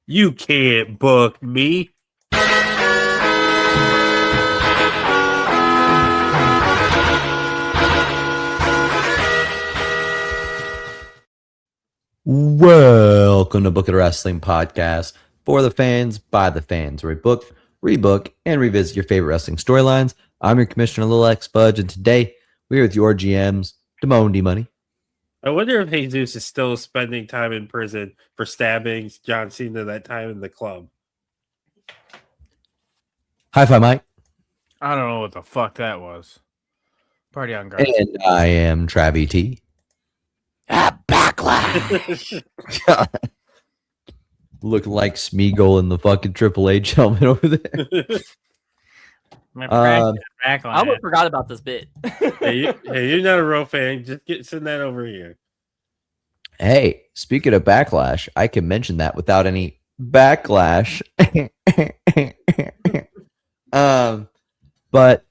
You can't book me. Welcome to Book of the Wrestling Podcast for the fans, by the fans, where we book, rebook, and revisit your favorite wrestling storylines. I'm your commissioner, Lil X Fudge, and today we're with your GMs, Damone D Money. I wonder if Jesus is still spending time in prison for stabbing John Cena that time in the club. High five, Mike. I don't know what the fuck that was. Party on, guys. And I am Travie T. Backlash. Looking like Smeagol in the fucking Triple H helmet over there. I almost forgot about this bit. hey, you're not a real fan. Just send that over here. Hey, speaking of backlash, I can mention that without any backlash. But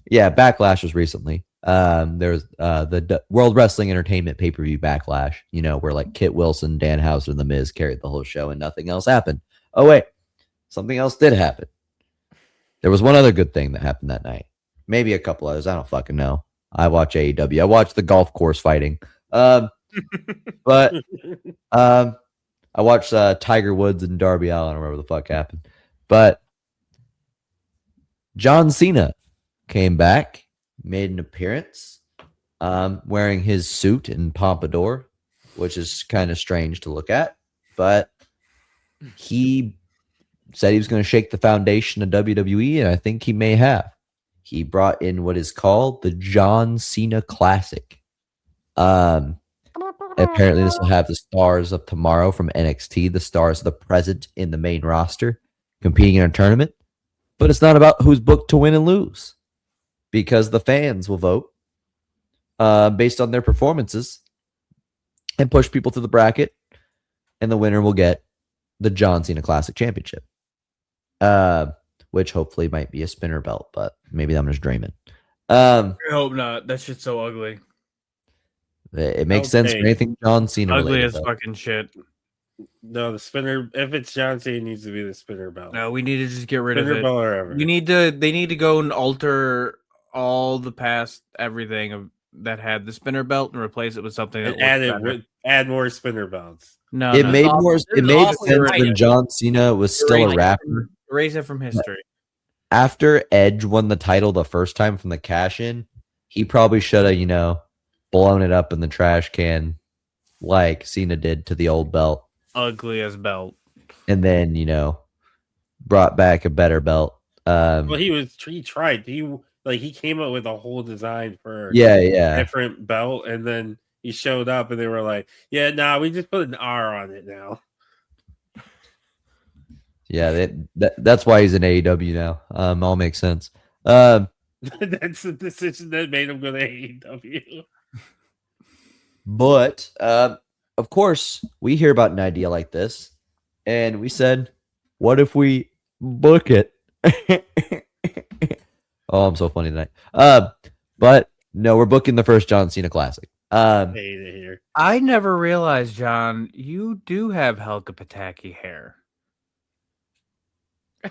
yeah, backlash was recently. There was the World Wrestling Entertainment pay-per-view backlash, you know, where like Kit Wilson, Dan Houser, and The Miz carried the whole show and nothing else happened. Oh wait, something else did happen. There was one other good thing that happened that night. Maybe a couple others. I don't fucking know. I watch AEW. I watch the golf course fighting. But I watched Tiger Woods and Darby Allin or whatever the fuck happened. But John Cena came back, made an appearance, wearing his suit and pompadour, which is kind of strange to look at. But he said he was going to shake the foundation of WWE, and I think he may have. He brought in what is called the John Cena Classic. Apparently, this will have the stars of tomorrow from NXT, the stars of the present in the main roster, competing in a tournament. But it's not about who's booked to win and lose, because the fans will vote based on their performances and push people to the bracket, and the winner will get the John Cena Classic Championship, which hopefully might be a spinner belt, but maybe I'm just dreaming. I hope not. That shit's so ugly. It makes sense for anything John Cena Ugly related, as though. fucking shit. No, the spinner. If it's John Cena, it needs to be the spinner belt. No, we need to just get rid Spinner of it. belt or ever. They need to go and alter all the past everything that had the spinner belt and replace it with something that add more spinner belts. No, It no. made more. This It is made awfully sense right. when John Cena was still a rapper. Erase it from history. After Edge won the title the first time from the cash in, he probably should have, blown it up in the trash can like Cena did to the old belt. Ugly as belt. And then, brought back a better belt. Well, he tried. He came up with a whole design for yeah. different belt, and then he showed up, and they were like, "Yeah, nah, we just put an R on it now." Yeah, that's why he's in AEW now. All makes sense. That's the decision that made him go to AEW. But of course, we hear about an idea like this, and we said, "What if we book it?" Oh, I'm so funny tonight. But no, we're booking the first John Cena Classic. Hate it here. I never realized, John, you do have Helga Pataki hair.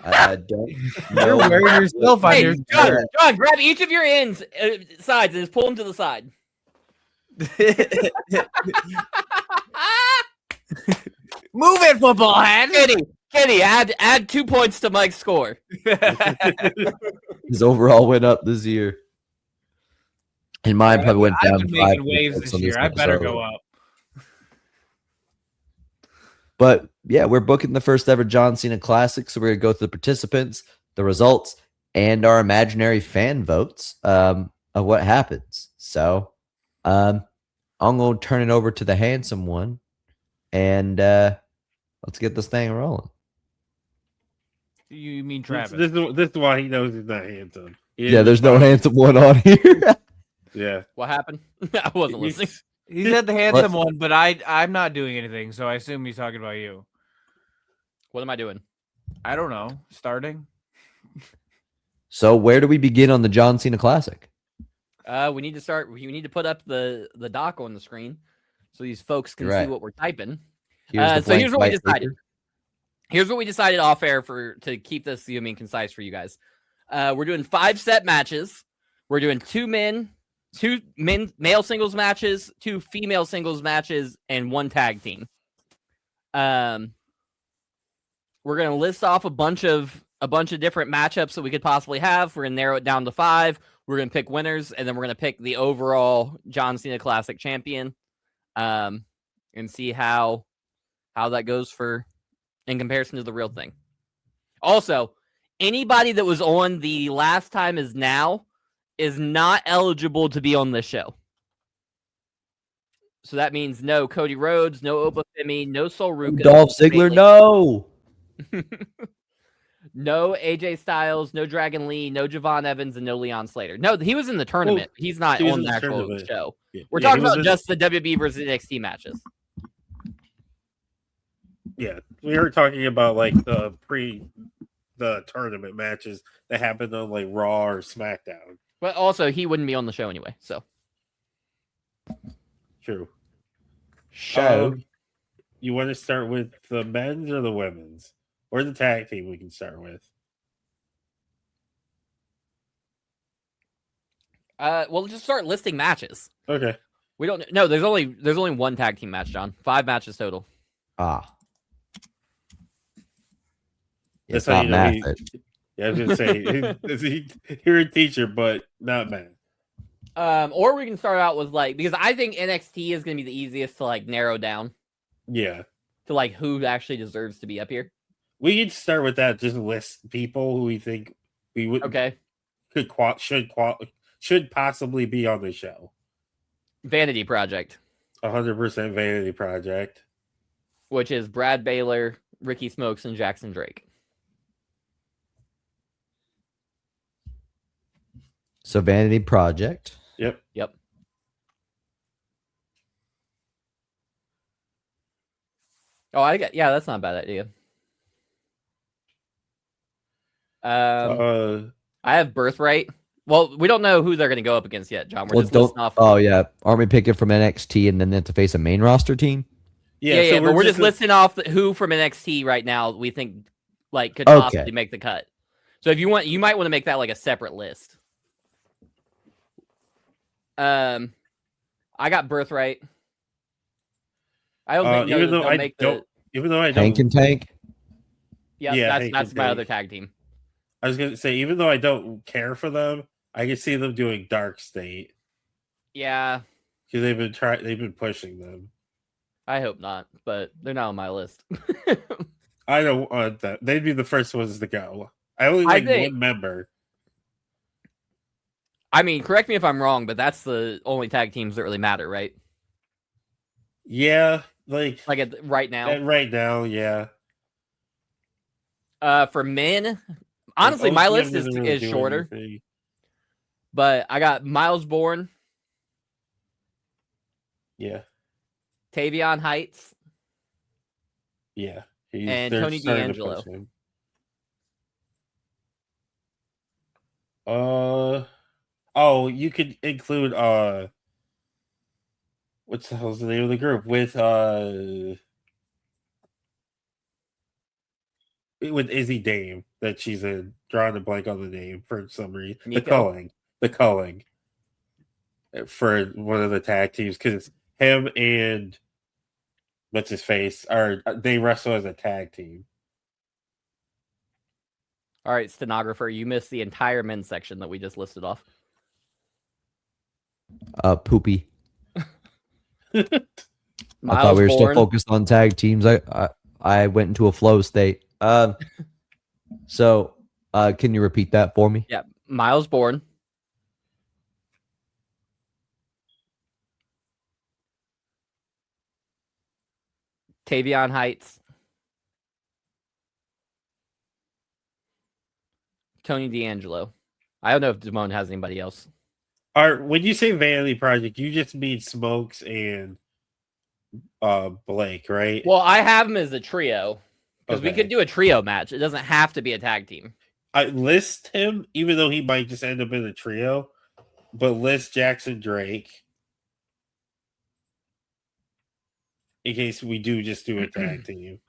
I don't know. You're wearing yourself on Hey, your John, grab each of your sides and just pull them to the side. Move it, football head. Kenny, add 2 points to Mike's score. His overall went up this year. And mine probably went down. I've been 5 making waves points this on year. I better episode. go up. But yeah, we're booking the first ever John Cena Classic. So we're going to go through the participants, the results, and our imaginary fan votes of what happens. So I'm going to turn it over to the handsome one. And let's get this thing rolling. You mean Travis? This is why he knows he's not handsome. Yeah, there's no handsome one on here. Yeah. What happened? I wasn't listening. He said the handsome one, but I'm not doing anything, so I assume he's talking about you. What am I doing? I don't know. Starting? So where do we begin on the John Cena Classic? We need to start. We need to put up the doc on the screen so these folks can Right. see what we're typing. Here's the So here's blank what we white decided. paper. Here's what we decided off air to keep this concise for you guys. We're doing 5-set matches. We're doing 2 male singles matches, 2 female singles matches, and 1 tag team. We're gonna list off a bunch of different matchups that we could possibly have. We're gonna narrow it down to 5. We're gonna pick winners, and then we're gonna pick the overall John Cena Classic champion, and see how that goes in comparison to the real thing. Also, anybody that was on the Last Time Is Now is not eligible to be on this show. So that means no Cody Rhodes, no Oba Femi, no Sol Ruka, Dolph Ziggler, no. no AJ Styles, no Dragon Lee, no Javon Evans, and no Leon Slater. No, he was in the tournament. He's not on the actual show. Yeah. We're talking about just the WWE versus NXT matches. Yeah, we were talking about like the tournament matches that happened on like Raw or SmackDown. But also, he wouldn't be on the show anyway. So True. Show. You want to start with the men's or the women's? Or the tag team we can start with? Well, just start listing matches. Okay. We don't. No, there's only 1 tag team match, John. 5 matches total. Ah. That's It's how not you know math. Yeah, I was gonna say you're a teacher, but not math. Or we can start out with because I think NXT is gonna be the easiest to narrow down Yeah. to who actually deserves to be up here. We could start with that. Just list people who we think we would should possibly be on the show. Vanity Project, 100% Vanity Project, which is Brad Baylor, Ricky Smokes, and Jackson Drake. So Vanity Project. Yep. Oh, that's not a bad idea. I have Birthright. Well, we don't know who they're going to go up against yet, John. We're just listing off. Oh yeah, aren't we picking from NXT and then they have to face a main roster team? Yeah, but we're just listing off who from NXT right now we think could possibly make the cut. So if you want, you might want to make that a separate list. I got Birthright. I don't think even though I don't Hank and Tank. Yeah, that's my other tag team. I was gonna say, even though I don't care for them, I can see them doing Dark State. Yeah, because they've been pushing them. I hope not, but they're not on my list. I don't want that. They'd be the first ones to go. I only like one member. I mean, correct me if I'm wrong, but that's the only tag teams that really matter, right? Yeah, right now. Right now, yeah. For men, honestly, my list is shorter. Anything. But I got Miles Bourne. Yeah. Tavion Heights. Yeah. And Tony D'Angelo. You could include what's the hell's the name of the group with Izzy Dame that she's drawing a blank on the name for some reason. Nico? The culling for one of the tag teams because him and what's his face they wrestle as a tag team. All right, stenographer, you missed the entire men's section that we just listed off. Poopy. I thought we were still focused on tag teams. I went into a flow state. So can you repeat that for me? Yeah, Miles Bourne. Tavion Heights. Tony D'Angelo. I don't know if Damone has anybody else. When you say Vanity Project, you just mean Smokes and Blake, right? Well, I have them as a trio because we could do a trio match. It doesn't have to be a tag team. I list him, even though he might just end up in a trio, but list Jackson Drake in case we do just do a tag team.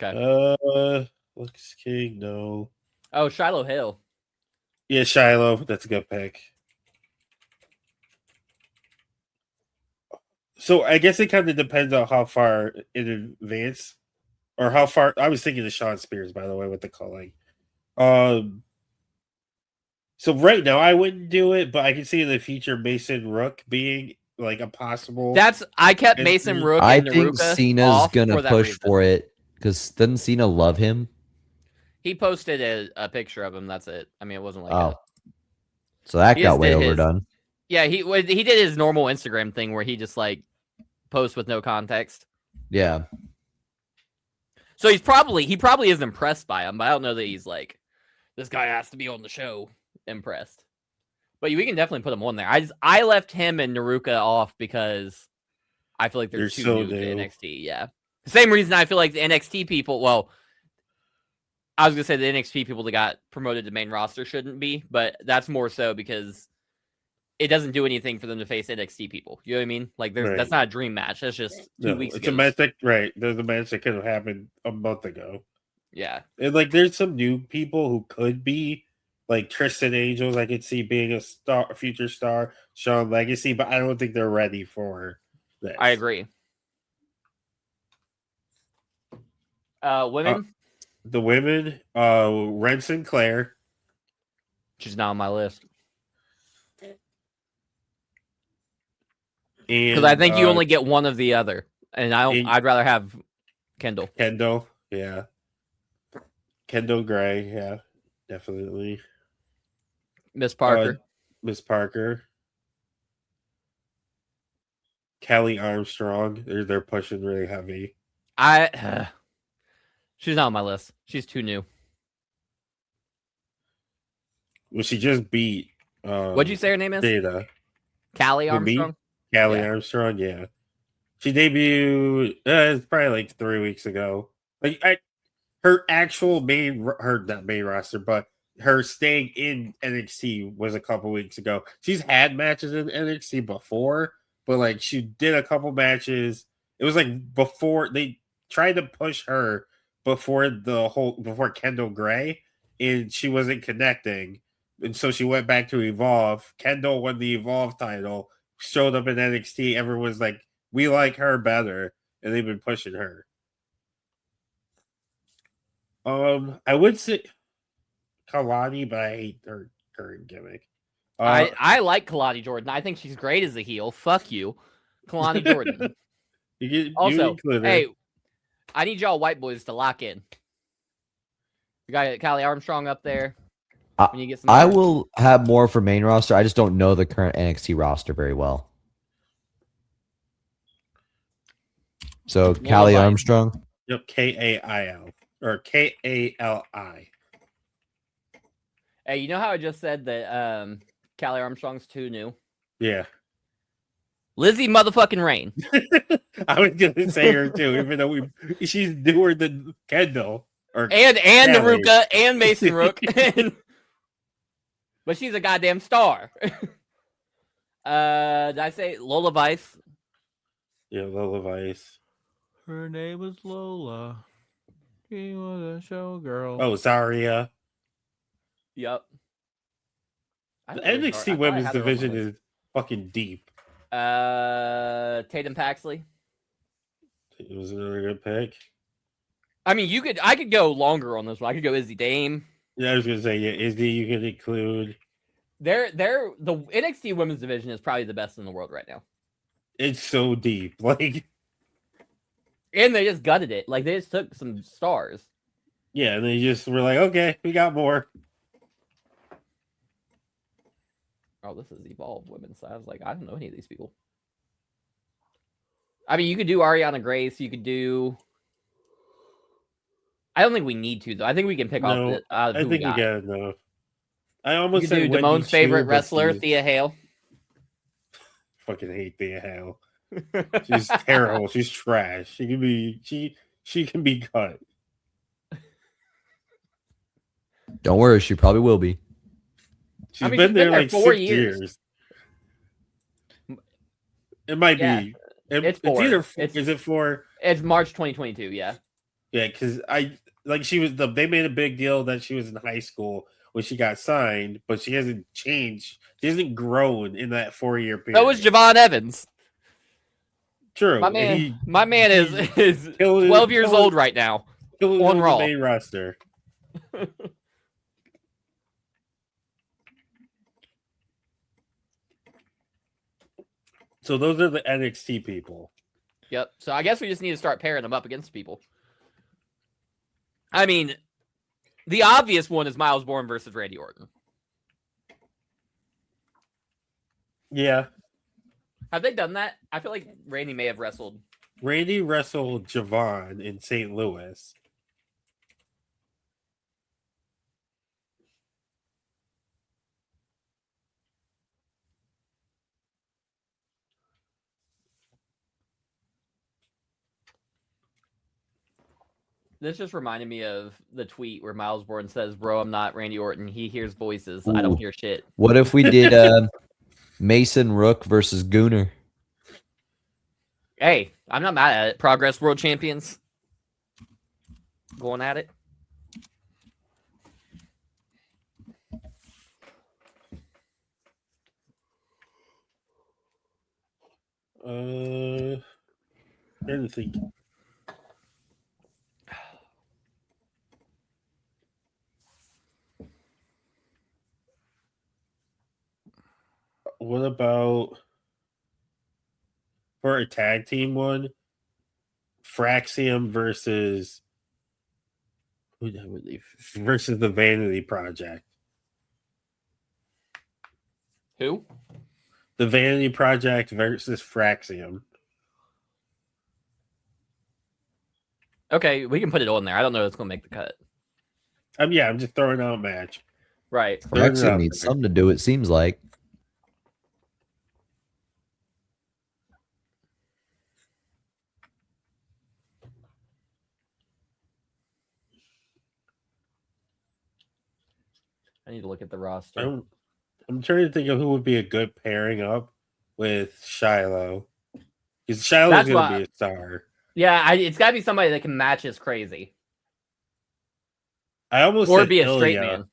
Okay. Lux King, no. Oh, Shiloh Hill. Yeah, Shiloh. That's a good pick. So I guess it kind of depends on how far in advance, or how far. I was thinking of Sean Spears, by the way, with the calling. So right now I wouldn't do it, but I can see in the future Mason Rook being like a possible. I kept And Mason he- Rook I and think Naruka Cena's off gonna for that push reason. for it because doesn't Cena love him? He posted a picture of him. That's it. I mean, it wasn't like Oh, so that He got just way did his. overdone. Yeah, he did his normal Instagram thing where he just like posts with no context. Yeah, So he probably is impressed by him, but I don't know that he's like, this guy has to be on the show impressed. But we can definitely put him on there. I left him and Naruka off because I feel like they're They're too so new to new. NXT. Yeah, same reason I feel like the NXT people. Well, I was gonna say the NXT people that got promoted to main roster shouldn't be, but that's more so because it doesn't do anything for them to face NXT people. You know what I mean? Like that's Right. not a dream match. That's just 2 No, weeks it's ago. a match that right. There's a match that could have happened a month ago. Yeah. And like there's some new people who could be like Tristan Angels, I could see being a future star, Sean Legacy, but I don't think they're ready for this. I agree. Women? The women, Ren Sinclair. She's not on my list. Because I think you only get one of the other. And I'd rather have Kendall. Kendall, yeah. Kendall Gray, yeah, definitely. Miss Parker. Miss Parker. Kelly Armstrong. They're pushing really heavy. She's not on my list. She's too new. Well, she just beat What'd you say her name is? Data. Callie Who, me? Armstrong? Kelly Yeah. Armstrong, yeah. She debuted it's probably like 3 weeks ago. Like her actual not main roster, but her staying in NXT was a couple weeks ago. She's had matches in NXT before, but like she did a couple matches. It was like before they tried to push her before Kendall Gray, and she wasn't connecting. And so she went back to Evolve. Kendall won the Evolve title, showed up in NXT. Everyone's like, we like her better, and they've been pushing her. I would say Kalani, but I hate her current gimmick. I like Kalani Jordan. I think she's great as a heel. Fuck you, Kalani Jordan. Also, hey, I need y'all white boys to lock in. You got Callie Armstrong up there. When you get some I will have more for main roster. I just don't know the current NXT roster very well. So Callie Armstrong. Yep, Kail or Kali. Hey, you know how I just said that Callie Armstrong's too new? Yeah. Lizzie motherfucking Rain. I was gonna say her too, even though she's newer than Kendall or and Naruka and Mason Rook. But she's a goddamn star. Did I say Lola Vice? Yeah, Lola Vice. Her name was Lola. She was a showgirl. Oh, Zarya. Yep. The NXT women's division is fucking deep. Tatum Paxley. It was another good pick. I mean, I could go longer on this one. I could go Izzy Dame. Yeah, I was gonna say, yeah, Izzy you could include. The NXT women's division is probably the best in the world right now. It's so deep. Like, and they just gutted it. Like they just took some stars. Yeah, and they just were like, okay, we got more. Oh, this is Evolve Women's. So I was like, I don't know any of these people. I mean, you could do Ariana Grace. You could do. I don't think we need to, though. I think we can pick off. I think we got enough. I almost you said could do Damone's favorite wrestler, Steve. Thea Hale. Fucking hate Thea Hale. She's terrible. She's trash. She can be cut. Don't worry, she probably will be. She's been there like 4 years. It might be. It's 4. Is it 4? It's March 2022. Yeah. Yeah, because they made a big deal that she was in high school when she got signed, but she hasn't changed. She hasn't grown in that 4-year period. That was Javon Evans. True. My man is 12 years old right now. On Raw. The main roster. So those are the NXT people. Yep. So I guess we just need to start pairing them up against people. I mean, the obvious one is Miles Bourne versus Randy Orton. Yeah. Have they done that? I feel like Randy may have wrestled. Randy wrestled Javon in St. Louis. This just reminded me of the tweet where Miles Bourne says, "Bro, I'm not Randy Orton. He hears voices. I don't Ooh. hear shit." What if we did Mason Rook versus Gooner? Hey, I'm not mad at it. Progress World Champions. Going at it. I didn't think. What about for a tag team one? Fraxium versus versus the Vanity Project. Who? The Vanity Project versus Fraxium. Okay, we can put it on there. I don't know if it's going to make the cut. I'm just throwing out a match. Right. Fraxium needs something to do, it seems like. I need to look at the roster. I'm trying to think of who would be a good pairing up with Shiloh. Because Shiloh's going to be a star. Yeah, it's got to be somebody that can match as crazy. I almost or said be a Ilya. straight man.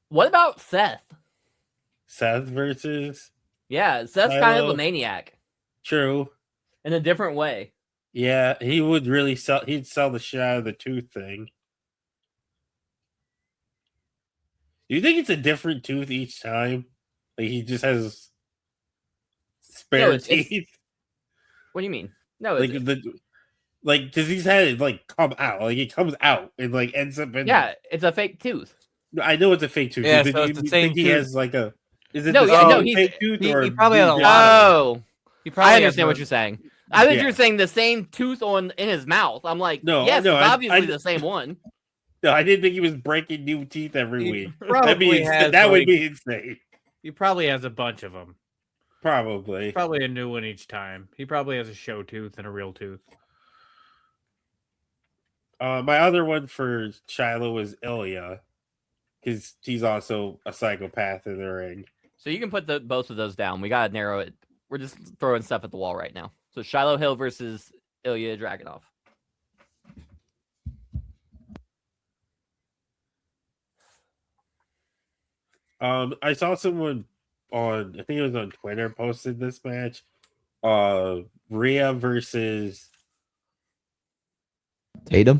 What about Seth? Seth versus Yeah, Seth's kind of a maniac. True. In a different way. Yeah, he would really sell. He'd sell the shit out of the tooth thing. Do you think it's a different tooth each time? Like he just has spare teeth. What do you mean? No, like because he's had it like come out. Like it comes out and like ends up in. Yeah, it's a fake tooth. I know it's a fake tooth. Yeah, Did so you it's the same think he tooth. has like a? Is it No, the yeah, same no, fake tooth he or probably had a you lot got it? Oh, He probably I has understand what the- you're saying. I think Yeah. you're saying the same tooth in his mouth. I'm like, No, yes, no, it's I- obviously the same one. No, I didn't think he was breaking new teeth every He week. probably has, that would like- be insane. He probably has a bunch of them. Probably. Probably a new one each time. He probably has a show tooth and a real tooth. My other one for Shiloh was Ilya, because he's also a psychopath in the ring. So you can put both of those down. We gotta narrow it. We're just throwing stuff at the wall right now. So Shiloh Hill versus Ilya Dragunov. I saw someone on, I think it was on Twitter, posted this match. Rhea versus Tatum?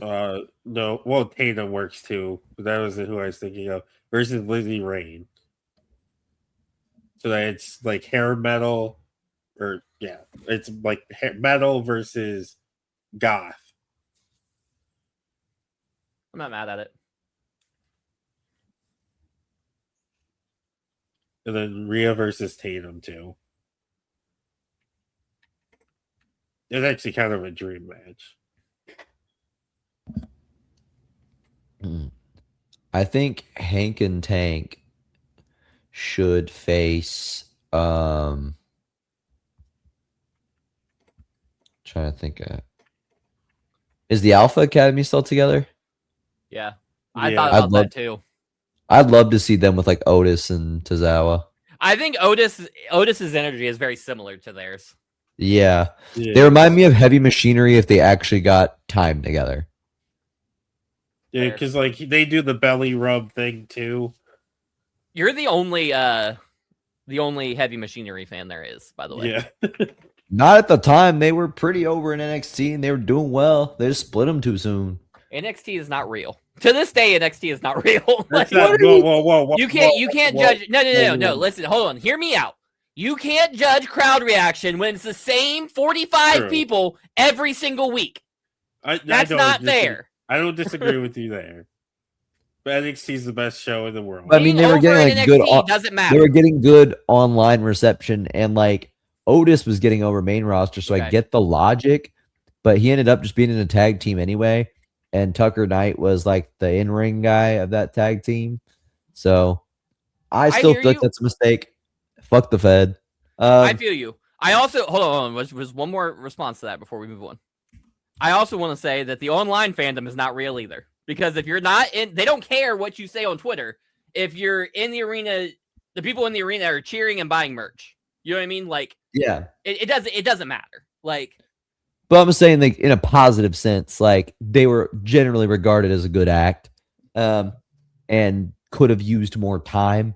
no, well, Tatum works too, but that wasn't who I was thinking of. Versus Lizzie Rain. So that it's like hair metal, or yeah, it's like metal versus goth. I'm not mad at it. And then Rhea versus Tatum too. It's actually kind of a dream match. I think Hank and Tank should face trying to think is the Alpha Academy still together? Yeah. I Yeah. thought I'd about love- that too. I'd love to see them with like Otis and Tozawa. I think Otis's energy is very similar to theirs. Yeah. Yeah, They remind me of Heavy Machinery if they actually got time together. yeah, because like they do the belly rub thing too. You're the only heavy machinery fan there is, by the way. Yeah, Not at the time. They were pretty over in NXT and they were doing well. They just split them too soon. NXT is not real. To this day, NXT is not real. that's Like, not. Whoa! you can't judge. No. Listen, hold on. Hear me out. You can't judge crowd reaction when it's the same 45 True. people every single week. That's not fair. I don't disagree with you there. But NXT is the best show in the world. But I mean, they were Being over getting in like NXT good. doesn't They matter. were getting good online reception, and like Otis was getting over main roster, so I Okay. get the logic. But he ended up just being in a tag team anyway, and Tucker Knight was like the in-ring guy of that tag team. So I still hear feel like you. that's a mistake. Fuck the Fed. I feel you. I also hold on. Was one more response to that before we move on. I also want to say that the online fandom is not real either, because if you're not in, they don't care what you say on Twitter. If you're in the arena, the people in the arena are cheering and buying merch. You know what I mean? Like, yeah. it doesn't matter. Like, But I'm saying, like, in a positive sense, like they were generally regarded as a good act, and could have used more time.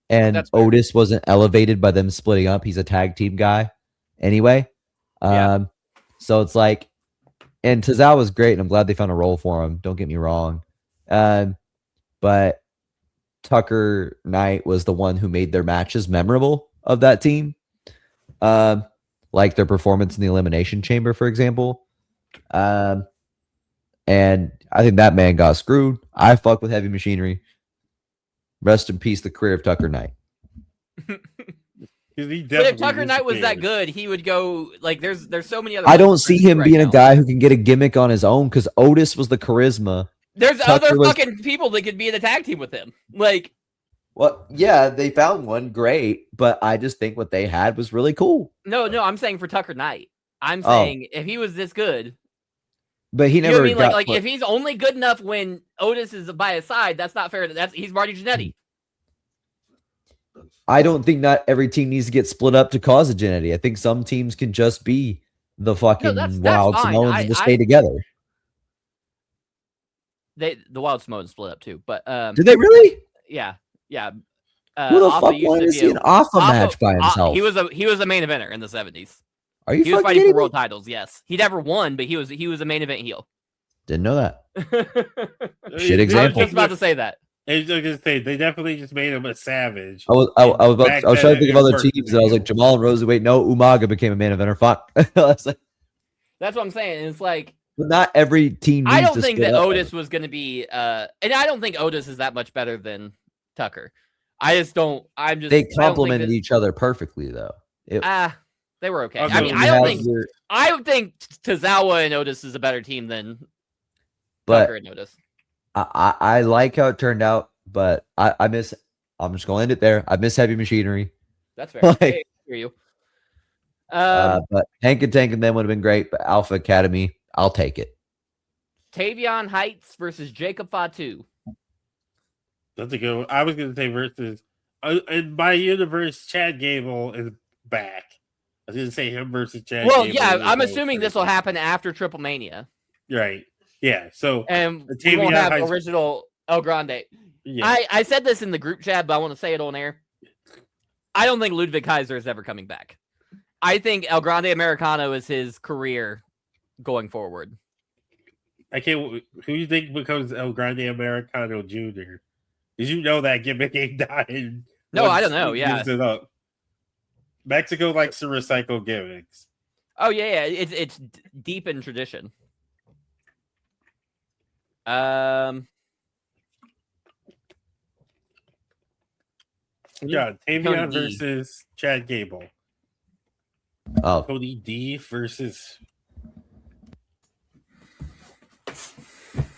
And That's fair. Otis wasn't elevated by them splitting up. He's a tag team guy, anyway. Yeah. So it's like, and Tozawa was great, and I'm glad they found a role for him. Don't get me wrong, but Tucker Knight was the one who made their matches memorable of that team. Like their performance in the Elimination Chamber, for example. And I think that man got screwed. I fuck with Heavy Machinery. Rest in peace, the career of Tucker Knight. but if Tucker Knight was that good, he would go like. There's so many other. I don't see him being a guy who can get a gimmick on his own because Otis was the charisma. There's other fucking people that could be in a tag team with him. Like, well, yeah, they found one great, but I just think what they had was really cool. No, I'm saying for Tucker Knight. I'm saying if he was this good. But he never you know what I mean? Like if he's only good enough when Otis is by his side, that's not fair. He's Marty Jannetty. I don't think not every team needs to get split up to cause a Jannetty. I think some teams can just be the fucking Wild Samoans and just stay together. The Wild Samoans split up too, but did they really? Yeah. Who the fuck wanted to see an Alpha match by himself? He was a main eventer in the 70s. Are you? He was fighting for world titles. Yes, he never won, but he was a main event heel. Didn't know that. Shit example. I was just about to say that. I was gonna say they definitely just made him a savage. I was trying to think of other teams, and I was like Jamal and Rosie. Wait, no, Umaga became a main eventer. Fuck. That's what I'm saying. It's like, but not every team. I don't think that Otis was going to be, and I don't think Otis is that much better than Tucker. I just don't. They complemented each other perfectly, though. They were okay. I mean, I would think Tozawa and Otis is a better team than Tucker and Otis. I like how it turned out, but I miss. I'm just going to end it there. I miss Heavy Machinery. That's fair. I hear you. But Hank and Tank and them would have been great. But Alpha Academy, I'll take it. Tavion Heights versus Jacob Fatu. That's a good one. I was going to say versus in my universe, Chad Gable is back. I was going to say him versus Chad. Well, Gable yeah, I'm assuming this will happen after Triple Mania. Right. Yeah. So and we won't have original El Grande. Yeah. I said this in the group chat, but I want to say it on air. I don't think Ludwig Kaiser is ever coming back. I think El Grande Americano is his career going forward. I can't. Who do you think becomes El Grande Americano Jr.? Did you know that gimmick ain't dying? No, I don't know. Yeah. It up. Mexico likes to recycle gimmicks. Oh yeah. It's deep in tradition. Yeah, Tavion versus Chad Gable. Oh, Cody D versus.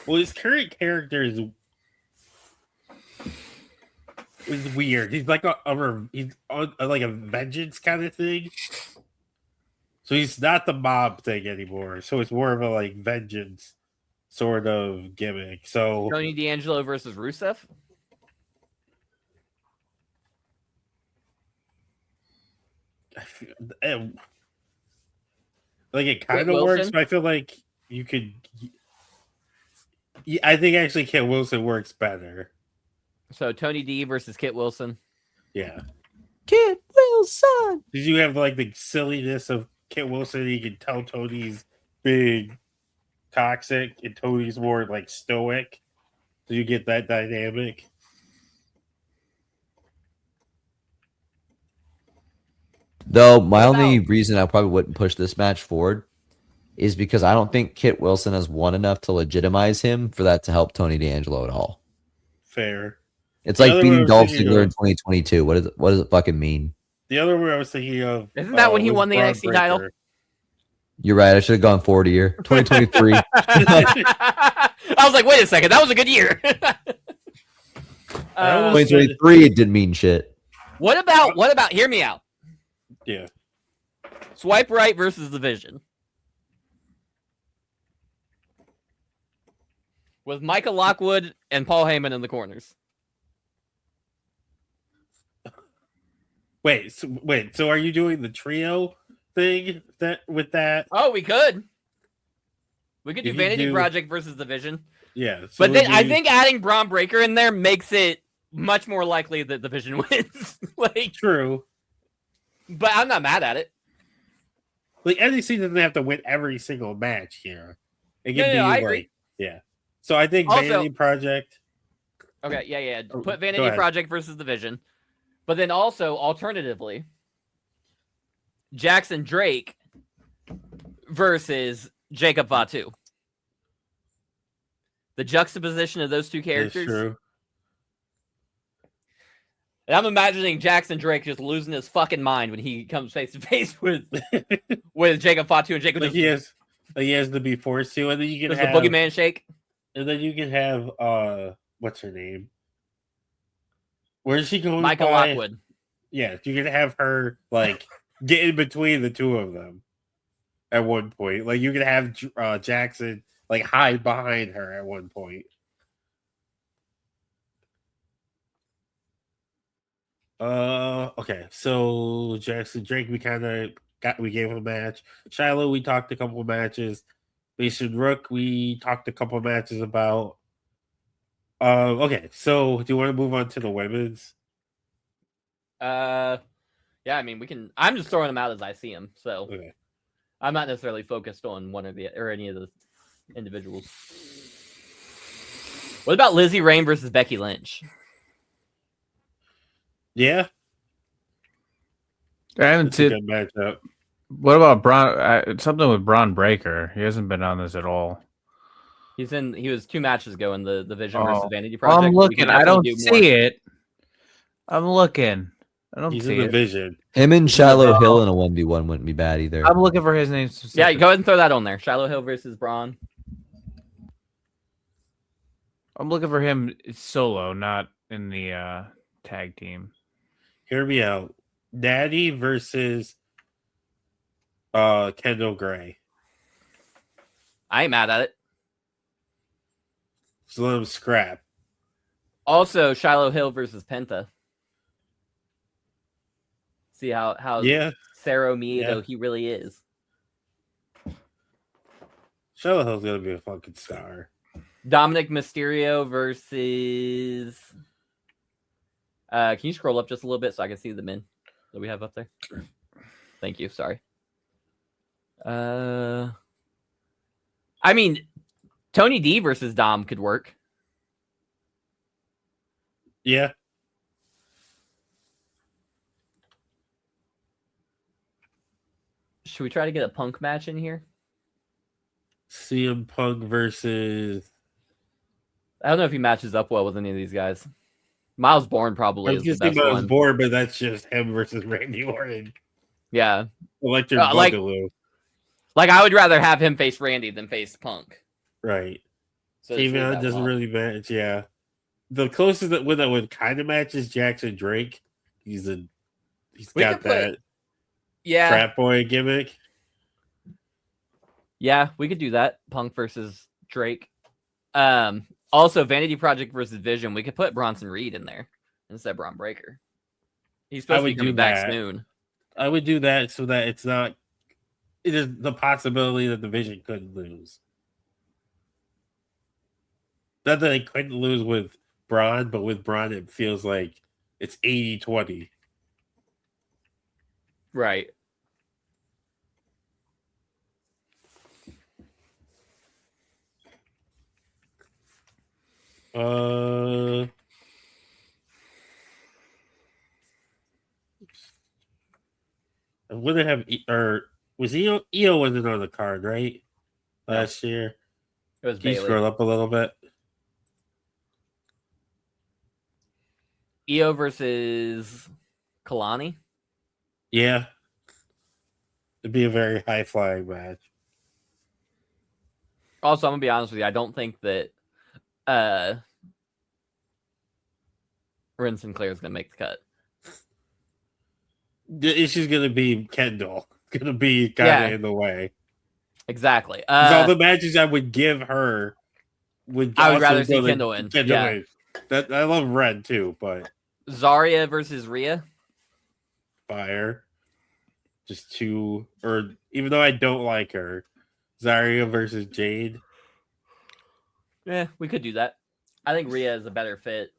Well, his current character is weird. He's like he's on like a vengeance kind of thing. So he's not the mob thing anymore. So it's more of a like vengeance sort of gimmick. So Tony D'Angelo versus Rusev. Like it kind of Wilson? works, but I feel like you could. I think actually Kit Wilson works better. So Tony D versus Kit Wilson. Yeah, Kit Wilson. because you have like the silliness of Kit Wilson. You can tell Tony's big, toxic, and Tony's more like stoic. So you get that dynamic. Though my What only about- reason I probably wouldn't push this match forward is because I don't think Kit Wilson has won enough to legitimize him for that to help Tony D'Angelo at all. Fair. It's The like other beating one Dolph was thinking Ziggler in of- 2022. What does it fucking mean? The other one I was thinking of Isn't that when he was won the Braun NXT title? Breaker. You're right. I should have gone forward a year. 2023. I was like, wait a second, that was a good year. I almost- 2023, it didn't mean shit. what about? Hear me out. Yeah. Swipe right versus the Vision. With Michael Lockwood and Paul Heyman in the corners. Wait. So are you doing the trio thing with that? Oh, we could. We could do If you Vanity do- Project versus the Vision. Yeah. So But would then I you- think adding Braun Breaker in there makes it much more likely that the Vision wins. Like, true. but I'm not mad at it. Like NXT doesn't have to win every single match here. It can No, be I like, agree. yeah. So I think Also- Vanity Project. Okay, yeah. Oh, Put go Vanity ahead. Project versus the Vision. But then also, alternatively, Jackson Drake versus Jacob Fatu. The juxtaposition of those two Is characters. true. And I'm imagining Jackson Drake just losing his fucking mind when he comes face to face with Jacob Fatu, and Jacob Like does, he has to be forced to, and then you can does the have boogeyman shake. and then you can have what's her name? Where is she going? Michael by? Lockwood. Yeah, you can have her like get in between the two of them at one point. Like you can have Jackson like hide behind her at one point. Okay, so Jackson Drake, we gave him a match. Shiloh, we talked a couple of matches. Mason Rook, we talked a couple of matches about. Okay, so do you want to move on to the women's? Yeah, I mean we can. I'm just throwing them out as I see them, so Okay. I'm not necessarily focused on one or any of the individuals. What about Lizzie Rain versus Becky Lynch? Yeah, I haven't it's a seen. good matchup. What about Braun? Something with Braun Breaker. He hasn't been on this at all. He was 2 matches ago in the Vision Oh. versus Vanity Well, Project. I'm We looking. can I don't definitely do more. see it. I'm looking. I don't He's see in the it. vision. Him and Shiloh Hill in a 1v1 wouldn't be bad either. I'm looking for his name. Yeah, Specifically. go ahead and throw that on there. Shiloh Hill versus Braun. I'm looking for him solo, not in the tag team. Hear me out. Natty versus Kendall Gray. I ain't mad at it. So let him scrap. Also, Shiloh Hill versus Penta. See how Yeah, Cero Miedo Yeah. he really is. Shiloh Hill's gonna be a fucking star. Dominic Mysterio versus. Can you scroll up just a little bit so I can see the men that we have up there? Thank you. Sorry. I mean, Tony D versus Dom could work. Yeah. Should we try to get a Punk match in here? CM Punk versus. I don't know if he matches up well with any of these guys. Miles Bourne I probably was is gonna the say best Miles one. Bourne, but that's just him versus Randy Orton. Yeah, Electric like- Boogaloo. like I would rather have him face Randy than face Punk. Right. So it's Even really that that doesn't well. really match. Yeah. The closest that would kind of match is Jackson Drake. He's We got could put- that Yeah, frat boy gimmick. yeah, we could do that. Punk versus Drake. Also Vanity Project versus Vision. We could put Bronson Reed in there instead of Braun Breaker. He's supposed to be would coming do back that. soon. I would do that so that it's not it is the possibility that division could lose. Not that they couldn't lose with Braun, but with Braun, it feels like it's 80-20. Right. I wouldn't have, or was Io wasn't on the card, right? Last year. It was Can you Bailey. scroll up a little bit? Io versus Kalani. Yeah. It'd be a very high flying match. Also, I'm gonna be honest with you. I don't think that Ren Sinclair is gonna make the cut. The issue's gonna be Kendall. It's gonna be kind of in the way. Exactly. 'Cause all the matches I would give her I would also rather see go to Kendall win. Yeah. That I love Red too, but Zarya versus Rhea. Fire. Just two, or even though I don't like her, Zarya versus Jade. Yeah, we could do that. I think Rhea is a better fit.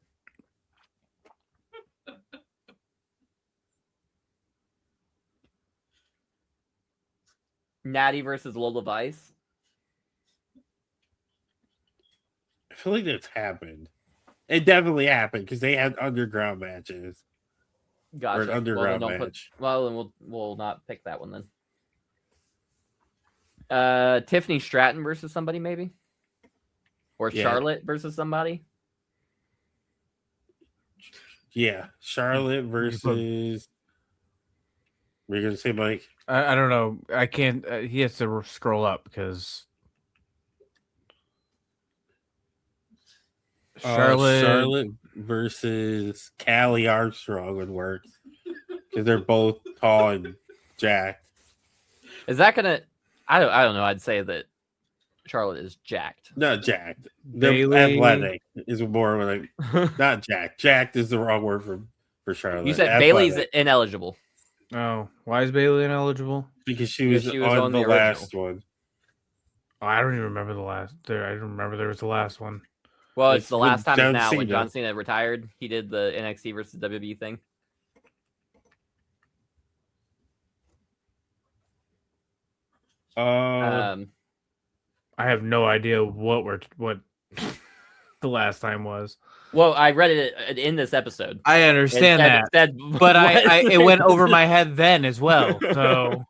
Natty versus Lola Vice. I feel like that's happened. It definitely happened because they had underground matches. Gotcha. Or an underground well, then match. then we'll not pick that one then. Tiffany Stratton versus somebody maybe, or Charlotte versus somebody. Yeah, Charlotte versus. Were you gonna say, Mike? I don't know. I can't. He has to scroll up because Charlotte versus Callie Armstrong would work because they're both tall and jacked. Is that gonna? I don't know. I'd say that Charlotte is jacked. Not jacked. They're Bailey. athletic is more like not jacked. Jacked is the wrong word for Charlotte. You said Athletic. Bailey's ineligible. Oh, why is Bailey ineligible? Because she was on the last one. Oh, I don't even remember the last. I don't remember there was the last one. Well, It's it's the last with time John now when Cena. John Cena retired. He did the NXT versus WWE thing. I have no idea what the last time was. Well, I read it in this episode. I understand but it went over my head then as well. So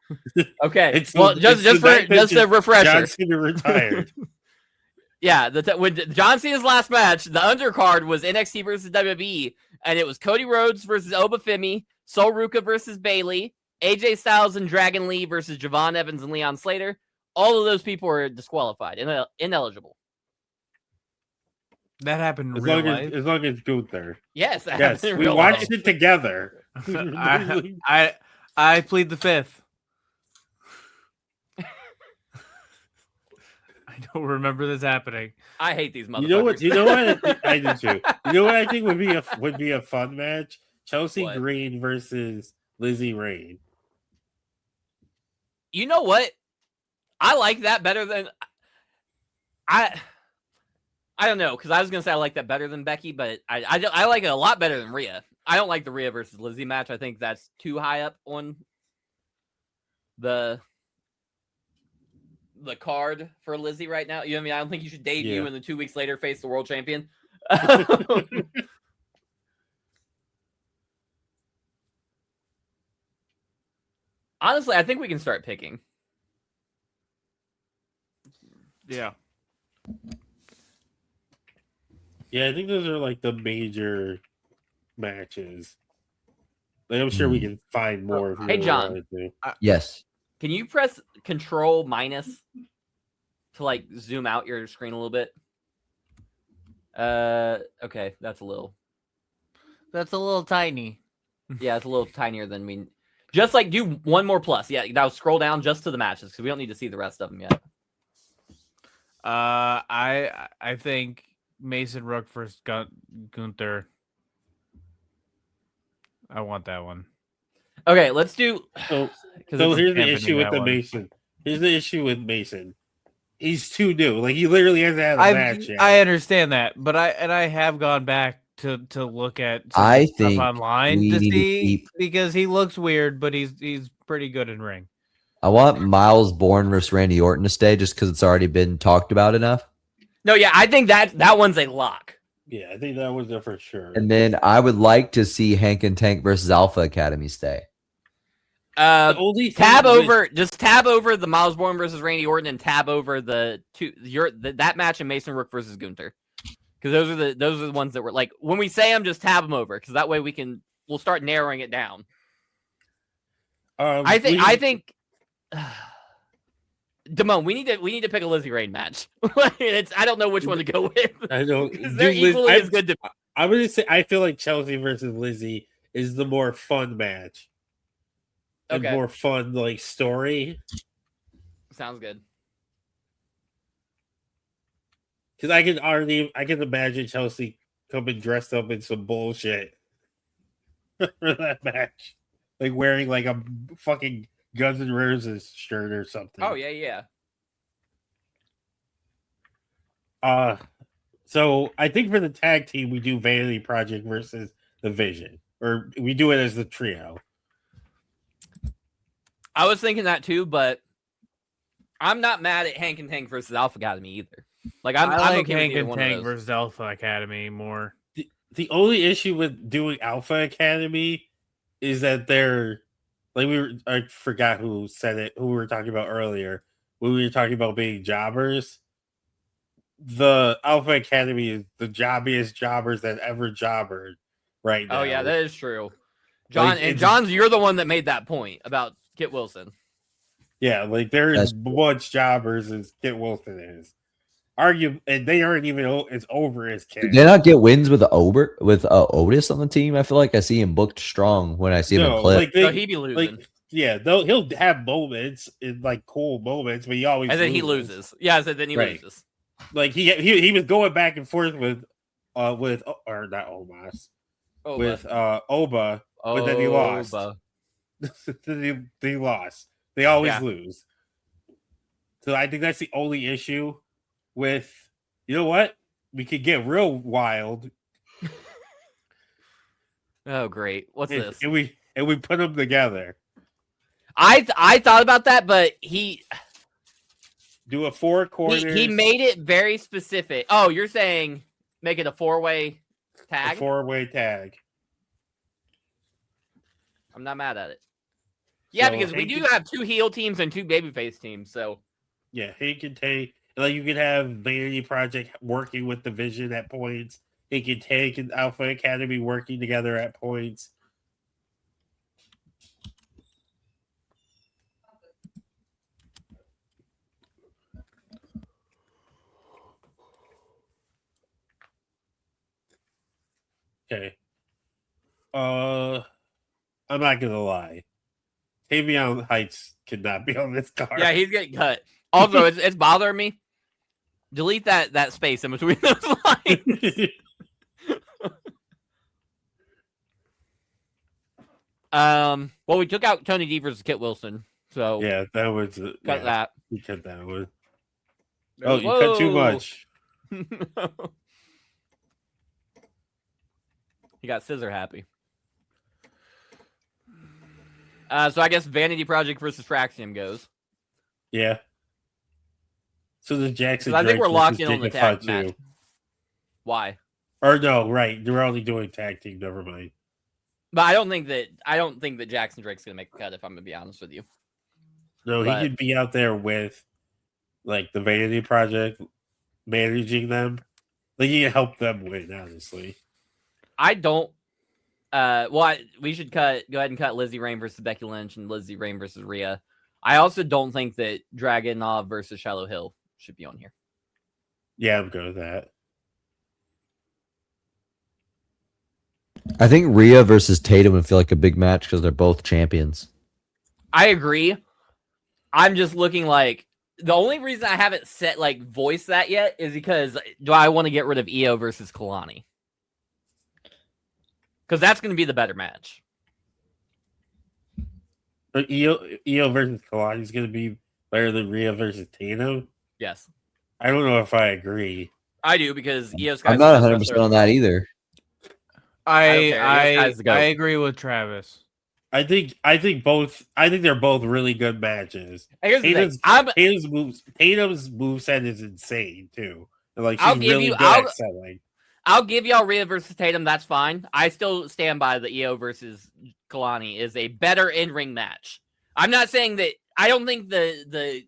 okay, just a refresher. John Cena retired. Yeah, when John Cena's last match, the undercard was NXT versus WWE, and it was Cody Rhodes versus Obafemi, Sol Ruka versus Bailey, AJ Styles and Dragon Lee versus Javon Evans and Leon Slater. All of those people were disqualified, ineligible. that happened in As real long life. as long as Gunther. Yes, that Yes, happened in we real watched life. it together. I plead the fifth. I don't remember this happening. I hate these motherfuckers. You know what? I do too. You know what I think would be a fun match? Chelsea What? Green versus Lizzie Rain. You know what? I like that better than I don't know, because I was gonna say I like that better than Becky, but I like it a lot better than Rhea. I don't like the Rhea versus Lizzie match. I think that's too high up on the card for Lizzie right now. You know what I mean? I don't think you should debut and then 2 weeks later face the world champion. Honestly, I think we can start picking. Yeah. Yeah, I think those are like the major matches. Like, I'm sure we can find more. If you Hey, really John. wanted to. Yes. Can you press Control minus to like zoom out your screen a little bit? Okay, that's a little tiny. Yeah, it's a little tinier than we. Just like do one more plus. Yeah, now scroll down just to the matches because we don't need to see the rest of them yet. I think Mason Rook versus Gunther. I want that one. Okay, let's do. So because here's the championing issue with that the one. Mason. Here's the issue with Mason. He's too new. Like, he literally hasn't had a match yet. I understand that, but I have gone back to look at some I stuff think online we to need to see keep- because he looks weird, but he's pretty good in ring. I want Miles Bourne versus Randy Orton to stay just because it's already been talked about enough. No, yeah, I think that one's a lock. Yeah, I think that was there for sure. And then I would like to see Hank and Tank versus Alpha Academy stay. The only thing Tab with- over, just tab over the Miles Bourne versus Randy Orton, and tab over that match in Mason Rook versus Gunther, because those are the ones that were like when we say them, just tab them over, because that way we'll start narrowing it down. I think. Damone, we need to pick a Lizzie Rain match. I don't know which one to go with. I don't. Because they're equally as good to me. I'm gonna say I feel like Chelsea versus Lizzie is the more fun match. And Okay. more fun like story. Sounds good. Because I can imagine Chelsea coming dressed up in some bullshit for that match, like wearing like a fucking Guns N' Roses shirt or something. Oh yeah. So I think for the tag team we do Vanity Project versus the Vision, or we do it as the trio. I was thinking that too, but I'm not mad at Hank and Tank versus Alpha Academy either. Like I'm like okay Hank with either and one of Tank those. versus Alpha Academy more. The only issue with doing Alpha Academy is that they're like I forgot who said it, who we were talking about earlier when we were talking about being jobbers. The Alpha Academy is the jobbiest jobbers that ever jobbered right now. Oh yeah, that is true. John Like, and it's- John's, you're the one that made that point about Kit Wilson. Yeah, like they're That's as much jobbers as Kit Wilson is. And they aren't even as over as Kit. Did they not get wins with Otis on the team? I feel like I see him booked strong when I see him in clip. like So he'd be losing, he'll have moments in like cool moments, but he always and then he loses. Yeah, so then he Right. loses. Like he was going back and forth with or not Omos Oh, with Oba, but then he lost. They lost. They always Yeah. lose. So I think that's the only issue with, you know what? We could get real wild Oh, great. What's this? and we put them together. I thought about that, but he Do a 4 corners. he made it very specific. Oh, you're saying make it a 4-way a tag? 4-way tag. I'm not mad at it. Yeah, So because we Hank do and- have 2 heel teams and 2 babyface teams. So Yeah, he can take like you could have Vanity Project working with the Vision at points. He can take an Alpha Academy working together at points. Okay. I'm not gonna lie. Tavion Heights could not be on this card. yeah, he's getting cut. Also, it's bothering me. Delete that space in between those lines. Well, we took out Tony D versus Kit Wilson, so yeah, that was cut that. You cut that one. Oh, you cut too Whoa. much. He got scissor happy. So I guess Vanity Project versus Traxium goes. Yeah. So the Jackson. 'Cause I think Drake we're locked versus in on the Jacob tag Fatu. match. Why? Or no, right? They're only doing tag team. Never mind. But I don't think that Jackson Drake's gonna make a cut. If I'm gonna be honest with you. No, But- he could be out there with like the Vanity Project, managing them. Like he can help them win. Honestly, I don't. We should go ahead and cut Lizzie Rain versus Becky Lynch and Lizzie Rain versus Rhea. I also don't think that Dragunov versus Shallow Hill should be on here. yeah, I'm good with that. I think Rhea versus Tatum would feel like a big match because they're both champions. I agree. I'm just looking like the only reason I haven't voiced that yet is because do I want to get rid of Io versus Kalani? Because that's going to be the better match. But Io versus Kalani is going to be better than Rhea versus Tatum? Yes, I don't know if I agree. I do because Io Sky's I'm not the best 100 wrestler percent in on the that world. either. I care. Io Sky's the GOAT. I agree with Travis. I think they're both really good matches. And here's the thing. Tatum's moveset is insane too. And, like I'll she's give really you- good at selling. I'll give y'all Rhea versus Tatum. That's fine. I still stand by the Io versus Kalani is a better in-ring match. I'm not saying that. I don't think the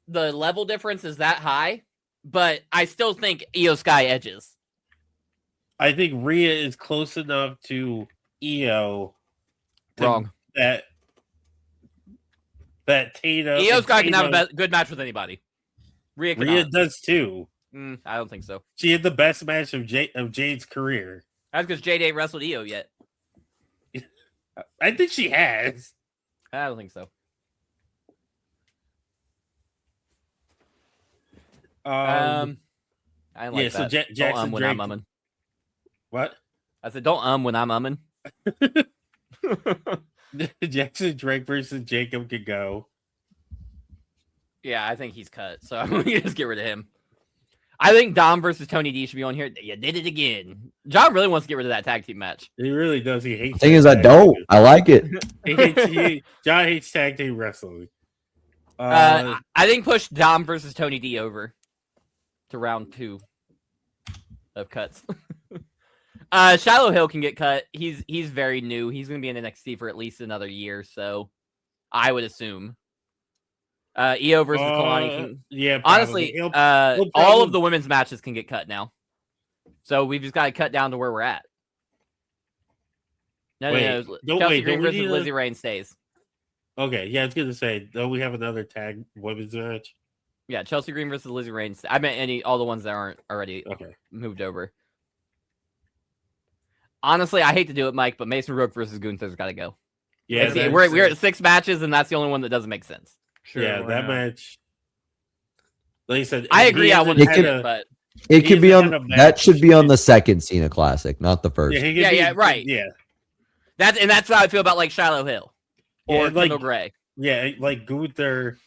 level difference is that high, but I still think Io Sky edges. I think Rhea is close enough to Io Wrong. that Tatum. Io Sky can have Tatum- a good match with anybody. Rhea cannot. Rhea does too. I don't think so. She had the best match of Jade's career. That's because Jade ain't wrestled Io yet. I think she has. I don't think so. I didn't like yeah, so that. Jackson Don't when Drake. I'm umming. What? I said don't when I'm umming. Jackson Drake versus Jacob could go. Yeah, I think he's cut. So I'm gonna just get rid of him. I think Dom versus Tony D should be on here. You did it again. John really wants to get rid of that tag team match. He really does. He hates. The thing is, I tag don't. team. I like it. John hates tag team wrestling. I think push Dom versus Tony D over to round 2 of cuts. Shiloh Hill can get cut. He's very new. He's going to be in NXT for at least another year, so I would assume. Io versus Kalani can. Yeah, Honestly, He'll all probably- of the women's matches can get cut now. So we've just got to cut down to where we're at. No. Chelsea Green versus Lizzie Rain stays. Okay, yeah, I was gonna say, don't we have another tag women's match? Yeah, Chelsea Green versus Lizzie Rain. I meant all the ones that aren't already Okay. moved over. Honestly, I hate to do it, Mike, but Mason Rook versus Gunther's got to go. Yeah, See, we're at 6 matches, and that's the only one that doesn't make sense. Sure, yeah, why that not? match. Like I said, I he agree. I hasn't wouldn't had do a- it, but It could be hasn't on. had a That match. should be on the second Cena Classic, not the first. he could Yeah, right. Yeah, that's how I feel about like Shiloh Hill or Yeah, like- Kendall Gray. yeah, like Gunther